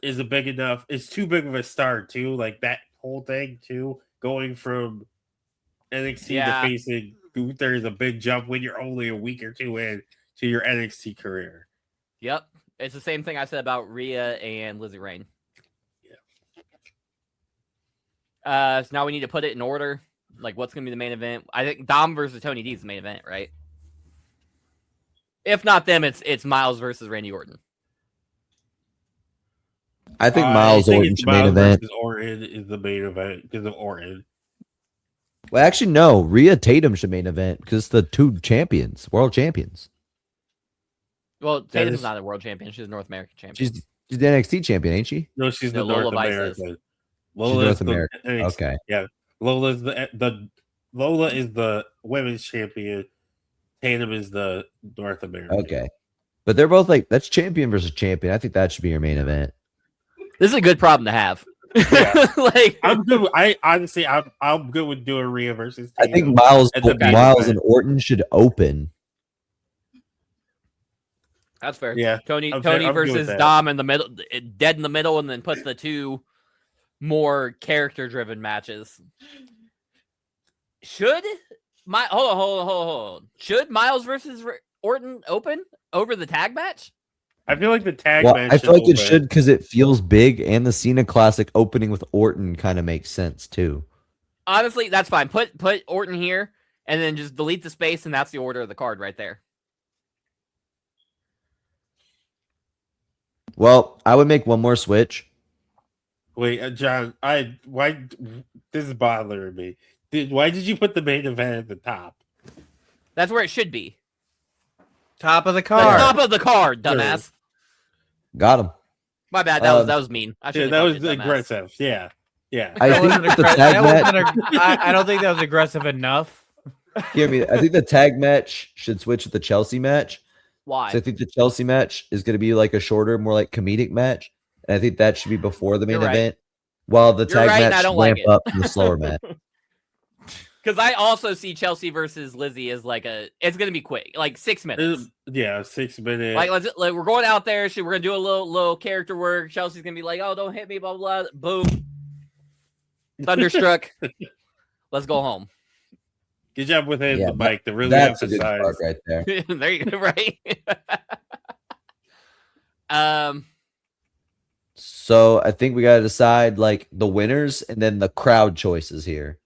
is a big enough. It's too big of a start too. Like that whole thing too, going from NXT Yeah. to facing Gunther is a big jump when you're only a week or two in to your NXT career. Yep, it's the same thing I said about Rhea and Lizzie Rain. So now we need to put it in order. Like, what's going to be the main event? I think Dom versus Tony D is the main event, right? If not them, it's Miles versus Randy Orton. I think I Miles think Orton it's should main Miles event. versus Orton is the main event because of Orton. Well, actually, no. Rhea Tatum should main event because it's the two champions, world champions. Well, That Tatum's is- not a world champion. She's a North American champion. She's the NXT champion, ain't she? No, she's No, the Lola North Vice is. American. North Lola's the American. NXT Okay. Lola's the Lola is the women's champion. Tatum is the North American. Okay. But they're both like, that's champion versus champion. I think that should be your main event. This is a good problem to have. Yeah. Like, I'm good. I'm good with doing Rhea versus I Tatum. think Miles At the main Miles event. and Orton should open. that's fair. Yeah, Tony I'm good with versus that. Dom in the middle, dead in the middle, and then put the two more character-driven matches. Should hold on. Should Miles versus Orton open over the tag match? I feel like the tag Well, match. I feel like it open. should because it feels big, and the Cena Classic opening with Orton kind of makes sense too. Honestly, that's fine. Put Orton here, and then just delete the space, and that's the order of the card right there. Well, I would make one more switch. Wait, John. Why this is bothering me. Why did you put the main event at the top? That's where it should be. Top of the The card. top of the card, dumbass. Got him. My bad. That was mean. I Yeah, shouldn't that have was called you dumbass. aggressive. Yeah. I That think wasn't the aggre- tag that match. wasn't I don't think that was aggressive enough. Hear me. I think the tag match should switch with the Chelsea match. Why? So I think the Chelsea match is going to be like a shorter, more like comedic match, and I think that should be before the main You're right. event, while the You're tag right, and I match don't should like ramp it. up to the slower match. Because I also see Chelsea versus Lizzie as like it's gonna be quick, like 6 minutes. Yeah, 6 minutes. Like we're going out there. We're gonna do a little character work. Chelsea's gonna be like, "Oh, don't hit me!" Blah blah. Blah. Boom. Thunderstruck. Let's go home. Good job with hitting the mic. The really that's a good emphasize part right there. There you go. Right. So I think we gotta decide like the winners and then the crowd choices here.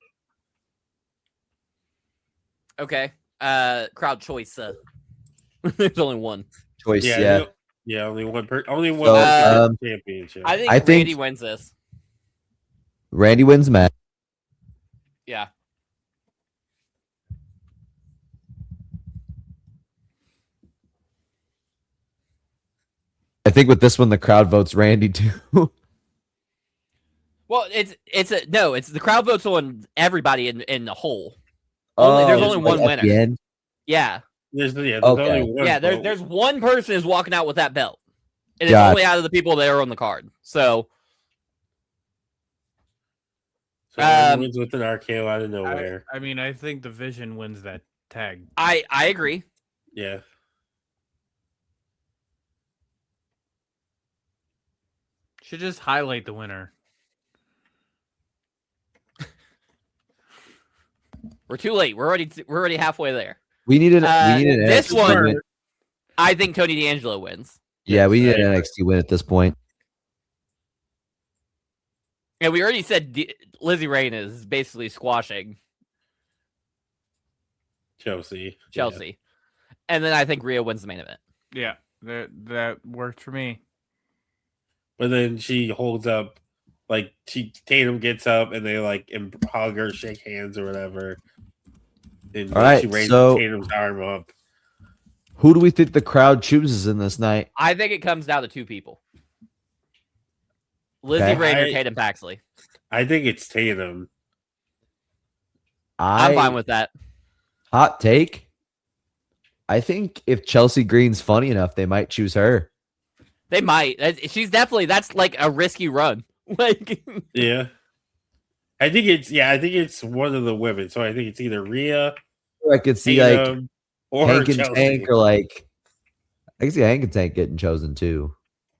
Okay. Crowd choice. There's only one Choice, yeah. Only one. Only one So, championship. I think think- Randy wins this. Randy wins match. Yeah. I think with this one the crowd votes Randy too. Well, it's the crowd votes on everybody in the whole. There's only one at the winner. end? Yeah. There's Okay. only one. Yeah, vote. there's one person who's walking out with that belt. And it's Got only out of the people that are on the card. So So everyone's with an RKO out of nowhere. I mean, I think the Vision wins that tag. I agree. Yeah. Should just highlight the winner. We're too late. We're already halfway there. We need an this NXT one- win. I think Tony D'Angelo wins. Yeah, we need Yes, an I agree. NXT win at this point. And we already said Lizzie Rain is basically squashing Chelsea. Chelsea. And then I think Rhea wins the main event. Yeah, that worked for me. But then she holds up, like Tatum gets up and they like hug her, shake hands or whatever. And All right, she raises so- Tatum's arm up. Who do we think the crowd chooses in this night? I think it comes down to two people. Lizzie Okay. Rain or Tatum Paxley. I think it's Tatum. I'm fine with that. Hot take. I think if Chelsea Green's funny enough, they might choose her. They might. She's definitely, that's like a risky run. Like, Yeah. I think it's one of the women. So I think it's either Rhea, I could see like Tatum, or Hank and Chelsea. Tank, or like I can see Hank and Tank getting chosen too.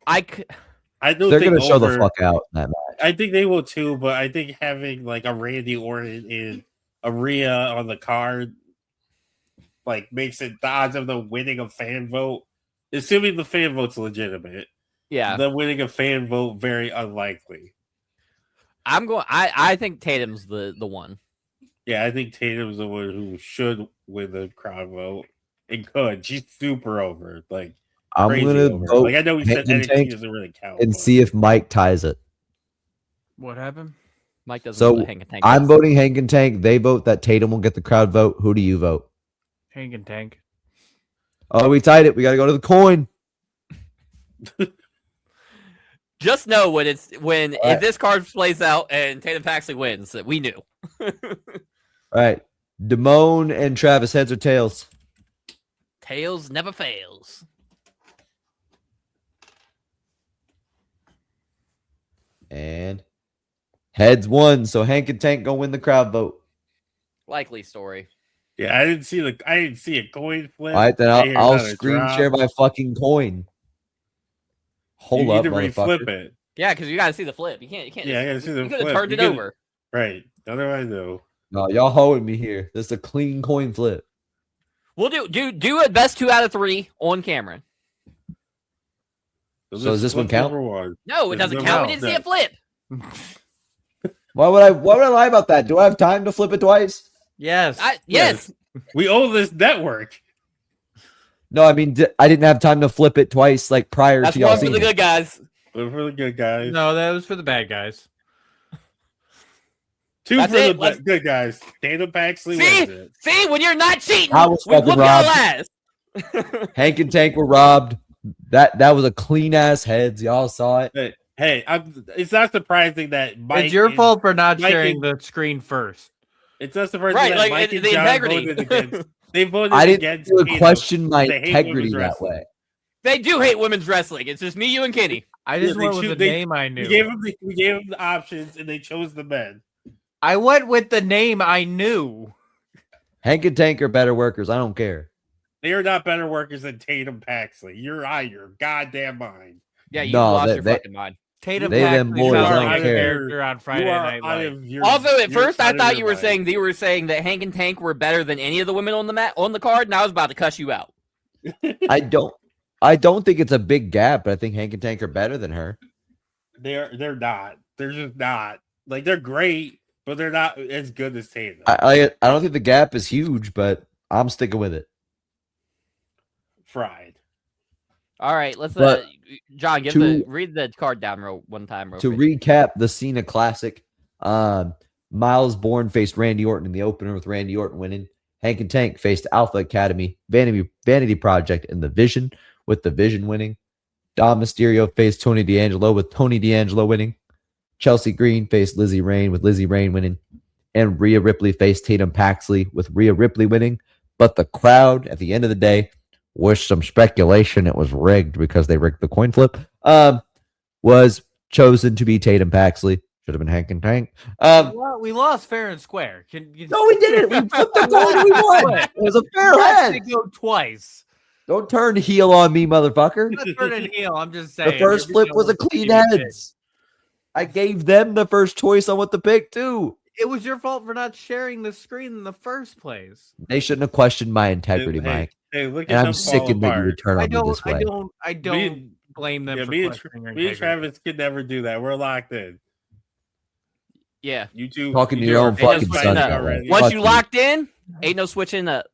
I don't They're think gonna show the over- fuck out in that match. I think they will too, but I think having like a Randy Orton and a Rhea on the card like makes it the odds of them winning a fan vote, assuming the fan vote's legitimate, yeah. the winning a fan vote very unlikely. I think Tatum's the one. Yeah, I think Tatum's the one who should win the crowd vote and could. She's super over, like I'm crazy gonna over. vote Like I know we said Hank and NXT Tank doesn't really count, and but- see if Mike ties it. What happened? Mike doesn't So, know what Hank and Tank I'm is. voting Hank and Tank. They vote that Tatum will get the crowd vote. Who do you vote? Hank and Tank. Oh, we tied it. We got to go to the coin. Just know when All right. if this card plays out and Tatum Paxley wins, that we knew. All right, Damone and Travis, heads or tails? Tails never fails. And heads won. So Hank and Tank gonna win the crowd vote. Likely story. Yeah, I didn't see a coin flip. All right, then I hear I'll another screen drop. share my fucking coin. Hold You up, need to motherfucker. reflip it. Yeah, because you got to see the flip. You can't. Yeah, I gotta see the You could have flip. turned You it gotta- over. Right. How do I know? No, y'all hoeing me here. This is a clean coin flip. We'll do a best 2 out of 3 on camera. So does this one count? Number one. No, it There's doesn't no count. We doubt. didn't see a flip. Why would I lie about that? Do I have time to flip it twice? Yes. Yes. We owe this network. No, I mean I didn't have time to flip it twice, like prior That's to y'all one for seeing the it. good guys. We're really good guys. No, that was for the bad guys. Two That's for it. the Let's- good guys. Tatum Paxley See? wins it. See, when you're not cheating, I was we fucking whoop your robbed. ass. Hank and Tank were robbed. That was a clean ass heads. Y'all saw it. Hey, it's not surprising that Mike. It's your and- fault for not Mike sharing and- the screen first. It's not surprising Right, that like, Mike it- and the John integrity. voted against. They voted I didn't against. do a Tatum. question my They hate integrity women's that wrestling. way. They do hate women's wrestling. It's just me, you, and Kenny. I just Yeah, they went with choose- the they- name I knew. We gave them the options, and they chose the men. I went with the name I knew. Hank and Tank are better workers. I don't care. They are not better workers than Tatum Paxley. You're out of your goddamn mind. Yeah, you No, lost they- your they- fucking mind. Tatum They them Paxley boys, sounds I like don't a care. character on Friday You are Night out Lights. of your. Also, at you're first, I out of thought your you were mind. saying that Hank and Tank were better than any of the women on the card, and I was about to cuss you out. I don't think it's a big gap, but I think Hank and Tank are better than her. They're not. They're just not. Like they're great, but they're not as good as Tatum. I don't think the gap is huge, but I'm sticking with it. Fried. All right, let's But John, read the card down one time. Real To quick. recap the Cena Classic, Miles Bourne faced Randy Orton in the opener with Randy Orton winning. Hank and Tank faced Alpha Academy, Vanity Project, and The Vision with The Vision winning. Dom Mysterio faced Tony D'Angelo with Tony D'Angelo winning. Chelsea Green faced Lizzie Rain with Lizzie Rain winning. And Rhea Ripley faced Tatum Paxley with Rhea Ripley winning. But the crowd, at the end of the day, with some speculation it was rigged because they rigged the coin flip, was chosen to be Tatum Paxley. Should have been Hank and Tank. Well, we lost fair and square. No, we didn't. We flipped the coin. We won. It was a fair Watched head. it go twice. Don't turn heel on me, motherfucker. I'm not turning heel. I'm just saying. The first flip was a clean heads. I gave them the first choice on what to pick, too. It was your fault for not sharing the screen in the first place. They shouldn't have questioned my integrity, Mike. Hey, look at And I'm them fall sickened that you apart. would turn I on me don't. this I way. don't. I don't blame them Yeah, for me questioning your and integrity. Travis could never do that. We're locked in. Yeah. You two Talking to you your two own are fucking fighting son that way. already. Once Fuck you you. locked in, ain't no switching up.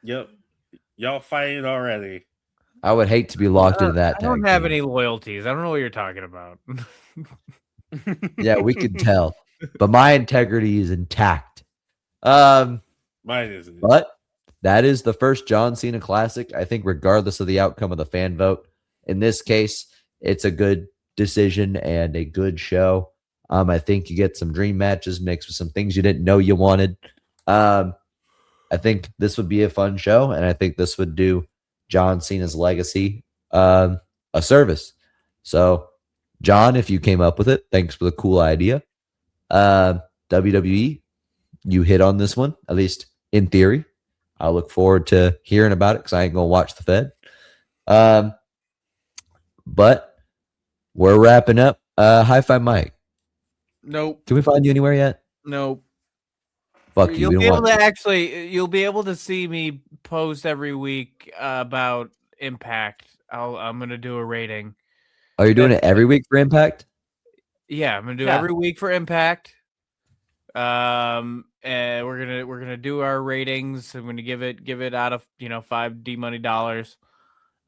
Yep. Y'all fighting already. I would hate to be locked into that. I don't tag have team. any loyalties. I don't know what you're talking about. Yeah, we could tell. But my integrity is intact. Um, Mine isn't. But that is the first John Cena Classic. I think, regardless of the outcome of the fan vote, in this case, it's a good decision and a good show. I think you get some dream matches mixed with some things you didn't know you wanted. I think this would be a fun show, and I think this would do John Cena's legacy a service. So, John, if you came up with it, thanks for the cool idea. WWE, you hit on this one, at least in theory. I look forward to hearing about it because I ain't gonna watch the Fed. But we're wrapping up. Hi-Fi Mike. Nope. Can we find you anywhere yet? Nope. Fuck you. You'll We be don't able want to actually. You'll be able to see me post every week about Impact. I'm gonna do a rating. Are you doing it every week for Impact? Yeah, I'm gonna do Yeah. every week for Impact. And we're gonna do our ratings. I'm gonna give it out of $5 D money dollars,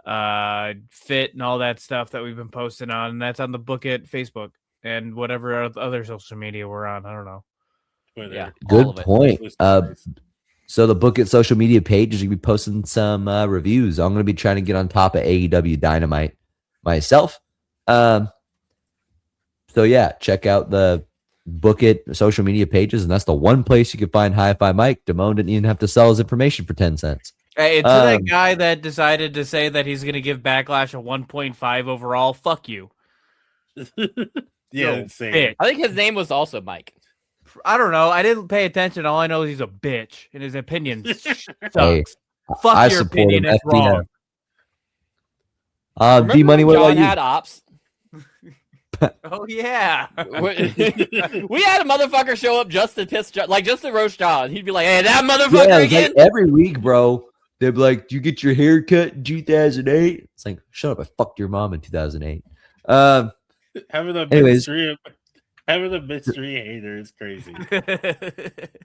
fit and all that stuff that we've been posting on. And that's on the Book It Facebook and whatever other social media we're on. I don't know. Twitter. Yeah. all Good of it. point. Nice. So the Book It social media page is going to be posting some reviews. I'm going to be trying to get on top of AEW Dynamite myself. So yeah, check out the Book It social media pages, and that's the one place you can find Hi-Fi Mike. Damone didn't even have to sell his information for 10 cents. Hey, to that guy that decided to say that he's gonna give Backlash a 1.5 overall, fuck you. Yeah, Yo, insane. bitch. I think his name was also Mike. I don't know. I didn't pay attention. All I know is he's a bitch, and his opinion sucks. Hey, Fuck I your support opinion. him. It's wrong. Remember D Money, when what John about you? had ops? Oh yeah. we had a motherfucker show up just to piss, just to roast John. He'd be like, "Hey, that motherfucker Yeah, again." like every week, bro. They'd be like, "Do you get your hair cut in 2008?" It's like, shut up! I fucked your mom in 2008. Anyways. Having a mystery hater is crazy.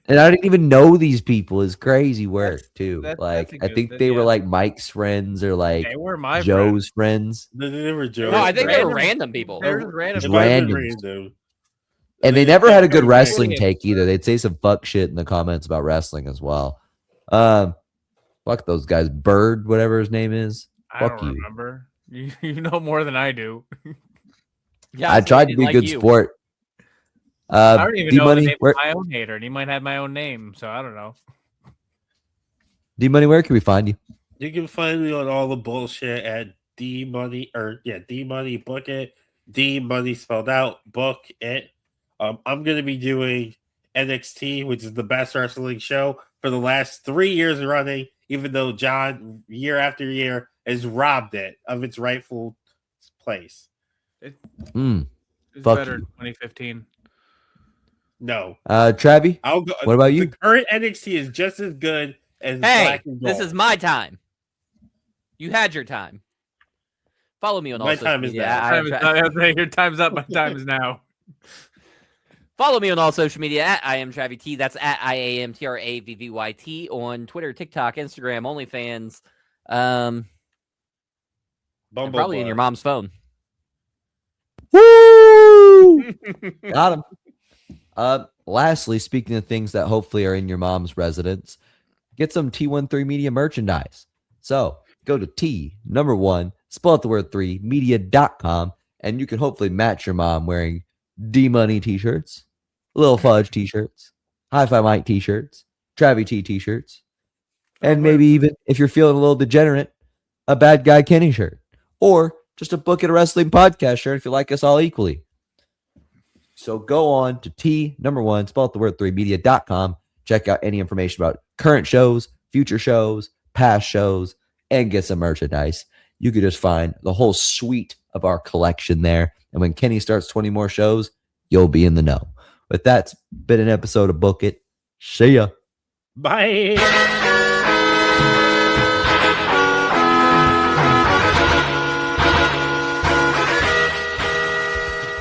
And I didn't even know these people. Is crazy work too. that's Like a I good think thing, they were yeah. like Mike's friends or like They were my Joe's friends. They were jokes. No, I think they were Random- random people. They're just random. It might have been randoms. random. And they never had a good kept wrestling Brilliant. take either. They'd say some fuck shit in the comments about wrestling as well. Fuck those guys. Bird, whatever his name is. I Fuck don't you. remember. You know more than I do. Yeah, I so tried they to be a like good you. sport. I don't even know the D-Money, name where, of my own hater, and he might have my own name, so I don't know. D-Money, where can we find you? You can find me on all the bullshit at D Money Book It. D Money spelled out, book it. I'm gonna be doing NXT, which is the best wrestling show for the last 3 years running, even though John, year after year, has robbed it of its rightful place. It's Fuck better you. in 2015. No. Travi, I'll go. what about you? The current NXT is just as good as Hey, Black and Gold. this is my time. You had your time. Follow me on all My social time is media. now. Your time's up. My time is now. Follow me on all social media at I am Travi T. That's at IAMTRAVVYT on Twitter, TikTok, Instagram, OnlyFans. And probably in your mom's phone. Woo! Got him. Lastly, speaking of things that hopefully are in your mom's residence, get some T13 Media merchandise. So go to spell out the word 3, media.com, and you can hopefully match your mom wearing D-Money t-shirts, Lil Fudge t-shirts, Hi-Fi Mike t-shirts, Travi T t-shirts, and maybe even, if you're feeling a little degenerate, a Bad Guy Kenny shirt, or just a Book It a Wrestling podcast shirt if you like us all equally. So go on to spell out the word 3, media.com. Check out any information about current shows, future shows, past shows, and get some merchandise. You could just find the whole suite of our collection there. And when Kenny starts 20 more shows, you'll be in the know. But that's been an episode of Book It. See ya. Bye.